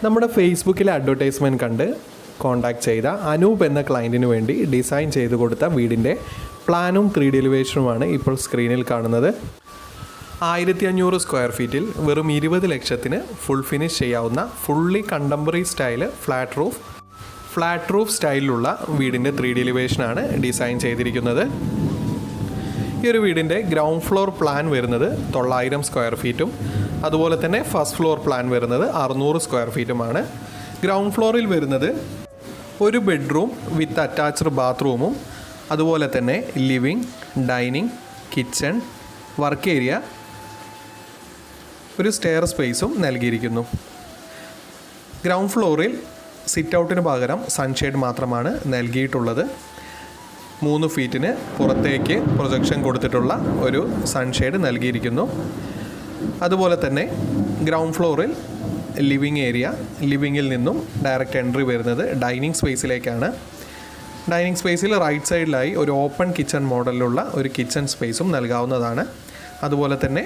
നമ്മുടെ ഫേസ്ബുക്കിലെ അഡ്വർടൈസ്മെൻറ്റ് കണ്ട് കോൺടാക്ട് ചെയ്ത അനൂപ് എന്ന ക്ലയൻറ്റിന് വേണ്ടി ഡിസൈൻ ചെയ്ത് കൊടുത്ത വീടിൻ്റെ പ്ലാനും 3D എലിവേഷനുമാണ് ഇപ്പോൾ സ്ക്രീനിൽ കാണുന്നത്. 1500 സ്ക്വയർ ഫീറ്റിൽ വെറും 20 ലക്ഷത്തിന് ഫുൾ ഫിനിഷ് ചെയ്യാവുന്ന fully contemporary style flat roof സ്റ്റൈലിലുള്ള വീടിൻ്റെ 3D എലിവേഷനാണ് ഡിസൈൻ ചെയ്തിരിക്കുന്നത്. ഈ ഒരു വീടിൻ്റെ ഗ്രൗണ്ട് ഫ്ലോർ പ്ലാൻ വരുന്നത് 900 സ്ക്വയർ ഫീറ്റും അതുപോലെ തന്നെ ഫസ്റ്റ് ഫ്ലോർ പ്ലാൻ വരുന്നത് 600 സ്ക്വയർ ഫീറ്റുമാണ്. ഗ്രൗണ്ട് ഫ്ലോറിൽ വരുന്നത് ഒരു ബെഡ്റൂം വിത്ത് അറ്റാച്ച്ഡ് ബാത്റൂമും അതുപോലെ തന്നെ living, dining, kitchen, work area, ഒരു സ്റ്റെയർ സ്പേസും നൽകിയിരിക്കുന്നു. ഗ്രൗണ്ട് ഫ്ലോറിൽ സിറ്റ് ഔട്ടിന് പകരം സൺഷെയ്ഡ് മാത്രമാണ് നൽകിയിട്ടുള്ളത്. 3 ഫീറ്റിന് പുറത്തേക്ക് പ്രൊജക്ഷൻ കൊടുത്തിട്ടുള്ള ഒരു സൺഷെയ്ഡ് നൽകിയിരിക്കുന്നു. അതുപോലെ തന്നെ ഗ്രൗണ്ട് ഫ്ലോറിൽ ലിവിങ് ഏരിയ, ലിവിങ്ങിൽ നിന്നും ഡയറക്റ്റ് എൻട്രി വരുന്നത് ഡൈനിങ് സ്പേസിലേക്കാണ്. ഡൈനിങ് സ്പേസിൽ റൈറ്റ് സൈഡിലായി ഒരു ഓപ്പൺ കിച്ചൺ മോഡലിലുള്ള ഒരു കിച്ചൺ സ്പേസും നൽകാവുന്നതാണ്. അതുപോലെ തന്നെ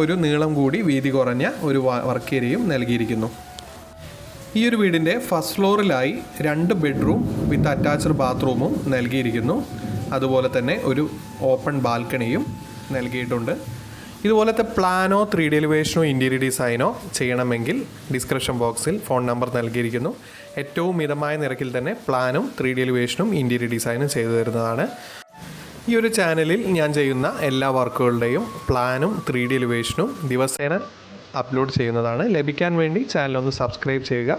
ഒരു നീളം കൂടി വീതി കുറഞ്ഞ ഒരു വർക്ക് ഏരിയയും നൽകിയിരിക്കുന്നു. ഈ ഒരു വീടിൻ്റെ ഫസ്റ്റ് ഫ്ലോറിലായി 2 ബെഡ്റൂം വിത്ത് അറ്റാച്ച്ഡ് ബാത്റൂമും നൽകിയിരിക്കുന്നു. അതുപോലെ തന്നെ ഒരു ഓപ്പൺ ബാൽക്കണിയും നൽകിയിട്ടുണ്ട്. ഇതുപോലത്തെ പ്ലാനോ 3D എലിവേഷനോ ഇൻറ്റീരിയർ ഡിസൈനോ ചെയ്യണമെങ്കിൽ ഡിസ്ക്രിപ്ഷൻ ബോക്സിൽ ഫോൺ നമ്പർ നൽകിയിരിക്കുന്നു. ഏറ്റവും മിതമായ നിരക്കിൽ തന്നെ പ്ലാനും 3D എലിവേഷനും ഇൻറ്റീരിയർ ഡിസൈനും ചെയ്തു തരുന്നതാണ്. ഈ ഒരു ചാനലിൽ ഞാൻ ചെയ്യുന്ന എല്ലാ വർക്കുകളുടെയും പ്ലാനും 3D എലിവേഷനും ദിവസേന അപ്ലോഡ് ചെയ്യുന്നതാണ്. ലഭിക്കാൻ വേണ്ടി ചാനൽ ഒന്ന് സബ്സ്ക്രൈബ് ചെയ്യുക.